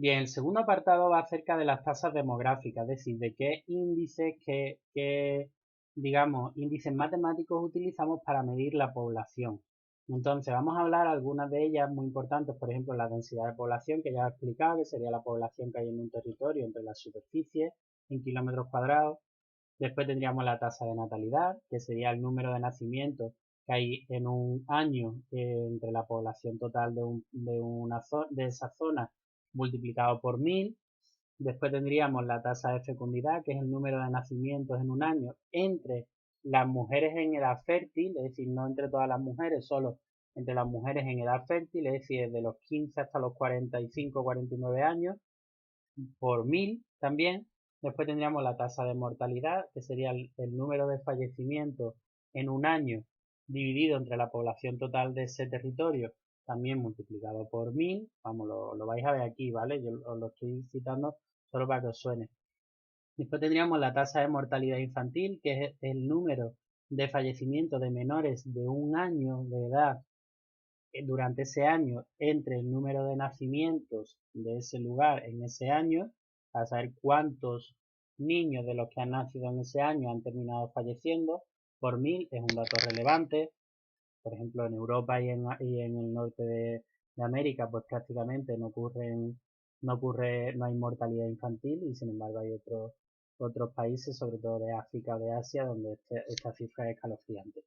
Bien, el segundo apartado va acerca de las tasas demográficas, es decir, de qué índices, digamos, índices matemáticos utilizamos para medir la población. Entonces, vamos a hablar algunas de ellas muy importantes, por ejemplo, la densidad de población, que ya he explicado, que sería la población que hay en un territorio entre las superficies en kilómetros cuadrados. Después tendríamos la tasa de natalidad, que sería el número de nacimientos que hay en un año entre la población total de esa zona multiplicado por 1000. Después tendríamos la tasa de fecundidad, que es el número de nacimientos en un año entre las mujeres en edad fértil, es decir, no entre todas las mujeres, solo entre las mujeres en edad fértil, es decir, desde los 15 hasta los 45 o 49 años, por 1000 también. Después tendríamos la tasa de mortalidad, que sería el número de fallecimientos en un año dividido entre la población total de ese territorio, también multiplicado por 1000. Vamos, lo vais a ver aquí, ¿vale? Yo os lo estoy citando solo para que os suene. Después tendríamos la tasa de mortalidad infantil, que es el número de fallecimientos de menores de un año de edad durante ese año entre el número de nacimientos de ese lugar en ese año, para saber cuántos niños de los que han nacido en ese año han terminado falleciendo por 1000, es un dato relevante. Por ejemplo, en Europa y en el norte de América, pues prácticamente no hay mortalidad infantil, y sin embargo hay otros países, sobre todo de África o de Asia, donde esta cifra es escalofriante.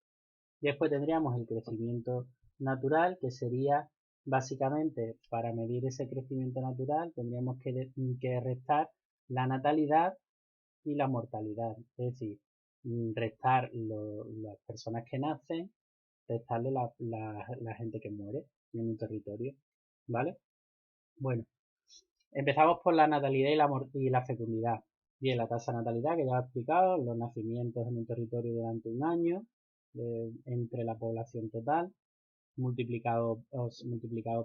Después tendríamos el crecimiento natural, que sería básicamente, para medir ese crecimiento natural, tendríamos que restar la natalidad y la mortalidad. Es decir, restar las personas que nacen, restarle la gente que muere en un territorio. ¿Vale? Bueno, empezamos por la natalidad y la fecundidad. Bien, la tasa de natalidad, que ya he explicado, los nacimientos en un territorio durante un año, entre la población total, multiplicado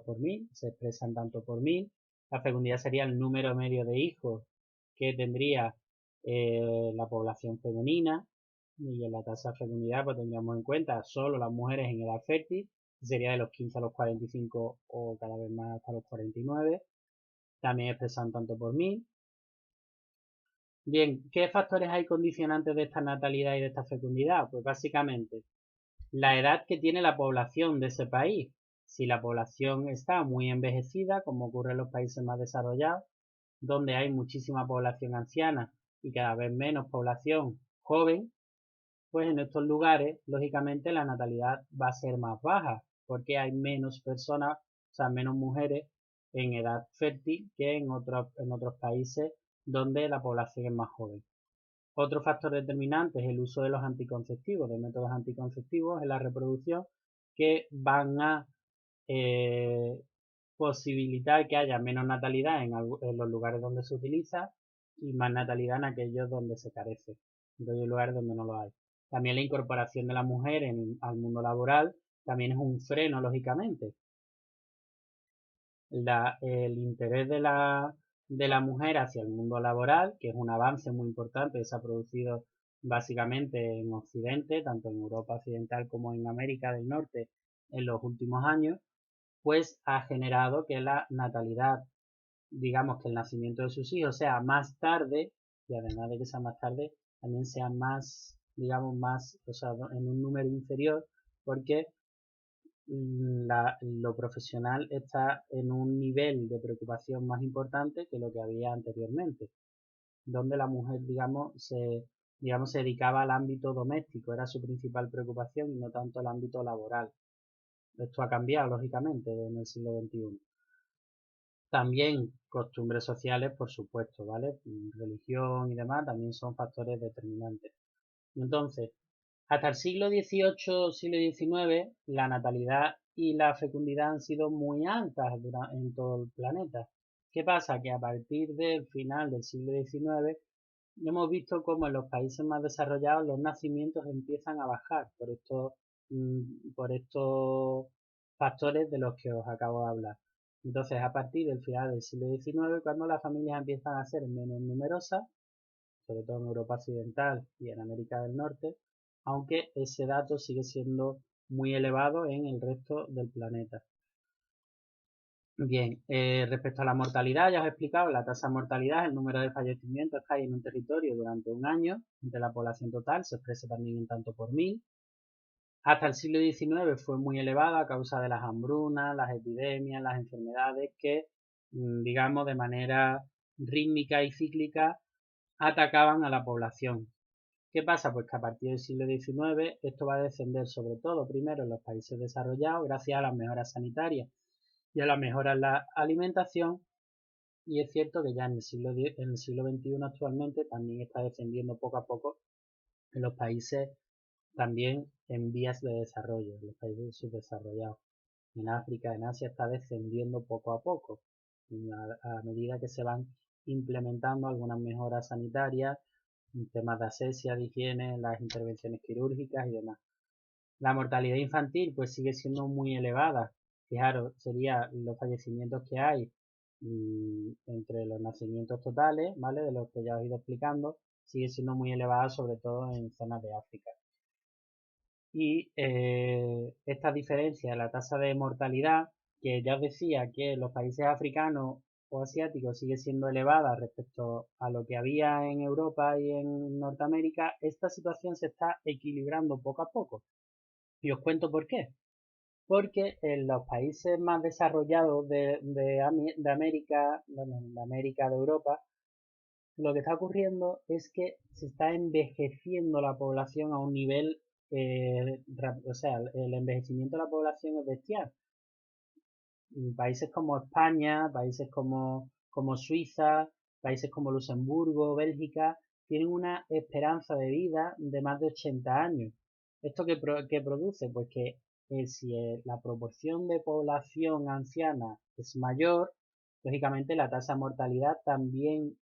por 1000, se expresan tanto por 1000. La fecundidad sería el número medio de hijos que tendría la población femenina, y en la tasa de fecundidad pues tendríamos en cuenta solo las mujeres en edad fértil, sería de los 15 a los 45 o cada vez más hasta los 49, también expresan tanto por 1000. Bien, ¿qué factores hay condicionantes de esta natalidad y de esta fecundidad? Pues básicamente la edad que tiene la población de ese país. Si la población está muy envejecida, como ocurre en los países más desarrollados, donde hay muchísima población anciana y cada vez menos población joven, pues en estos lugares, lógicamente, la natalidad va a ser más baja, porque hay menos personas, o sea, menos mujeres en edad fértil que en otros países donde la población es más joven. Otro factor determinante es el uso de los anticonceptivos, de métodos anticonceptivos en la reproducción, que van a eh, posibilitar que haya menos natalidad en los lugares donde se utiliza y más natalidad en aquellos donde se carece, en aquellos lugares donde no lo hay. También la incorporación de la mujer al mundo laboral también es un freno, lógicamente. El interés de la mujer hacia el mundo laboral, que es un avance muy importante que se ha producido básicamente en Occidente, tanto en Europa Occidental como en América del Norte en los últimos años, pues ha generado que la natalidad, digamos que el nacimiento de sus hijos sea más tarde, y además de que sea más tarde, también sea más, digamos, o sea, en un número inferior, porque lo profesional está en un nivel de preocupación más importante que lo que había anteriormente, donde la mujer, digamos, se dedicaba al ámbito doméstico, era su principal preocupación y no tanto el ámbito laboral. Esto ha cambiado, lógicamente, en el siglo XXI. También costumbres sociales, por supuesto, ¿vale? Religión y demás también son factores determinantes. Entonces, hasta el siglo XVIII, siglo XIX, la natalidad y la fecundidad han sido muy altas en todo el planeta. ¿Qué pasa? Que a partir del final del siglo XIX hemos visto cómo en los países más desarrollados los nacimientos empiezan a bajar por estos factores de los que os acabo de hablar. Entonces, a partir del final del siglo XIX, cuando las familias empiezan a ser menos numerosas, sobre todo en Europa Occidental y en América del Norte, aunque ese dato sigue siendo muy elevado en el resto del planeta. Bien, respecto a la mortalidad, ya os he explicado, la tasa de mortalidad es el número de fallecimientos que hay en un territorio durante un año entre la población total, se expresa también en tanto por mil. Hasta el siglo XIX fue muy elevada a causa de las hambrunas, las epidemias, las enfermedades que, digamos, de manera rítmica y cíclica atacaban a la población. ¿Qué pasa? Pues que a partir del siglo XIX esto va a descender sobre todo primero en los países desarrollados gracias a las mejoras sanitarias y a la mejora en la alimentación. Y es cierto que ya en el siglo XXI actualmente también está descendiendo poco a poco en los países también en vías de desarrollo, en los países subdesarrollados. En África, en Asia está descendiendo poco a poco, a medida que se van implementando algunas mejoras sanitarias, temas de asepsia, de higiene, las intervenciones quirúrgicas y demás. La mortalidad infantil pues sigue siendo muy elevada. Fijaros, serían los fallecimientos que hay entre los nacimientos totales, ¿vale? De los que ya os he ido explicando, sigue siendo muy elevada, sobre todo en zonas de África. Y esta diferencia, la tasa de mortalidad, que ya os decía que en los países africanos o asiáticos sigue siendo elevada respecto a lo que había en Europa y en Norteamérica, esta situación se está equilibrando poco a poco. Y os cuento por qué. Porque en los países más desarrollados de América, bueno, de América, de Europa, lo que está ocurriendo es que se está envejeciendo la población a un nivel, o sea, el envejecimiento de la población es bestial. Países como España, países como Suiza, países como Luxemburgo, Bélgica, tienen una esperanza de vida de más de 80 años. ¿Esto qué produce? Pues que si la proporción de población anciana es mayor, lógicamente la tasa de mortalidad también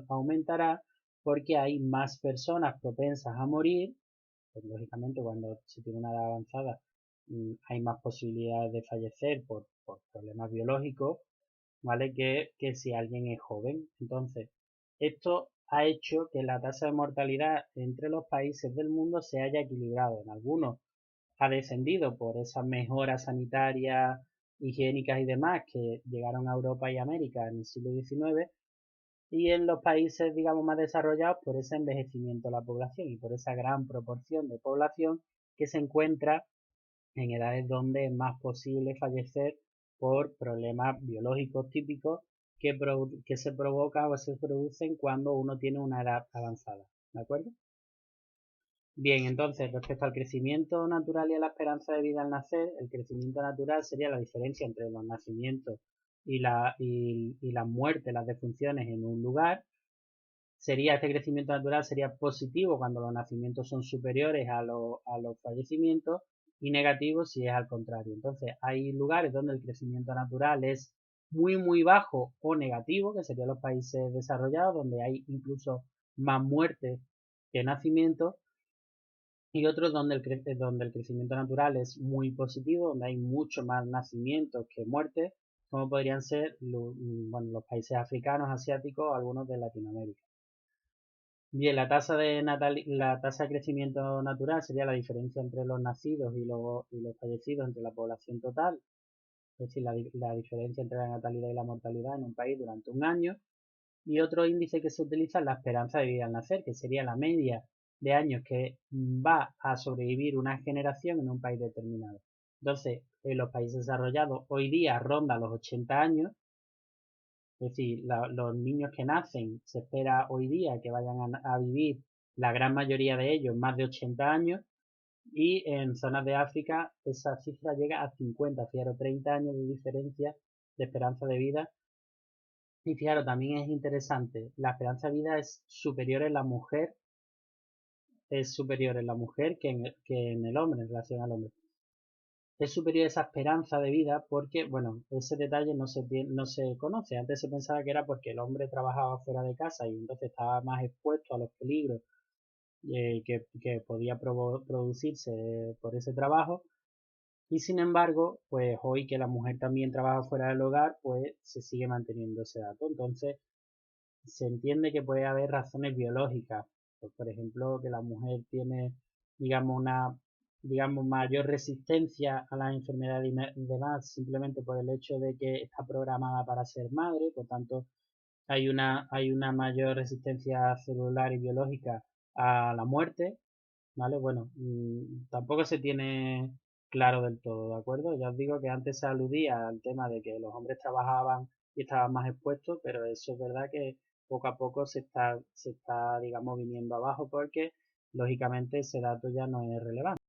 aumentará porque hay más personas propensas a morir, pues lógicamente cuando se tiene una edad avanzada hay más posibilidades de fallecer por problemas biológicos, ¿vale? Que si alguien es joven. Entonces, esto ha hecho que la tasa de mortalidad entre los países del mundo se haya equilibrado. En algunos ha descendido por esas mejoras sanitarias, higiénicas y demás que llegaron a Europa y América en el siglo XIX, y en los países, digamos, más desarrollados por ese envejecimiento de la población y por esa gran proporción de población que se encuentra en edades donde es más posible fallecer por problemas biológicos típicos que se provocan o se producen cuando uno tiene una edad avanzada. ¿De acuerdo? Bien, entonces, respecto al crecimiento natural y a la esperanza de vida al nacer, el crecimiento natural sería la diferencia entre los nacimientos y la muerte, las defunciones en un lugar. Este crecimiento natural sería positivo cuando los nacimientos son superiores a los fallecimientos y negativo si es al contrario. Entonces, hay lugares donde el crecimiento natural es muy, muy bajo o negativo, que serían los países desarrollados, donde hay incluso más muertes que nacimientos, y otros donde el crecimiento natural es muy positivo, donde hay mucho más nacimientos que muertes, como podrían ser bueno, los países africanos, asiáticos o algunos de Latinoamérica. Bien, la tasa de crecimiento natural sería la diferencia entre los nacidos y los fallecidos entre la población total, es decir, la diferencia entre la natalidad y la mortalidad en un país durante un año. Y otro índice que se utiliza es la esperanza de vida al nacer, que sería la media de años que va a sobrevivir una generación en un país determinado. Entonces, en los países desarrollados hoy día ronda los 80 años, es decir, los niños que nacen se espera hoy día que vayan a vivir la gran mayoría de ellos más de 80 años, y en zonas de África esa cifra llega a 50, fijaros, 30 años de diferencia de esperanza de vida. Y fijaros, también es interesante, la esperanza de vida es superior en la mujer que en el hombre, en relación al hombre. Es superior esa esperanza de vida porque, bueno, ese detalle no se conoce. Antes se pensaba que era porque el hombre trabajaba fuera de casa y entonces estaba más expuesto a los peligros que podía producirse por ese trabajo. Y sin embargo, pues hoy que la mujer también trabaja fuera del hogar, pues se sigue manteniendo ese dato. Entonces, se entiende que puede haber razones biológicas. Pues, por ejemplo, que la mujer tiene, digamos, digamos, mayor resistencia a las enfermedades y demás, simplemente por el hecho de que está programada para ser madre, por tanto, hay una mayor resistencia celular y biológica a la muerte, ¿vale? Bueno, tampoco se tiene claro del todo, ¿de acuerdo? Ya os digo que antes se aludía al tema de que los hombres trabajaban y estaban más expuestos, pero eso es verdad que poco a poco se está, digamos, viniendo abajo porque, lógicamente, ese dato ya no es relevante.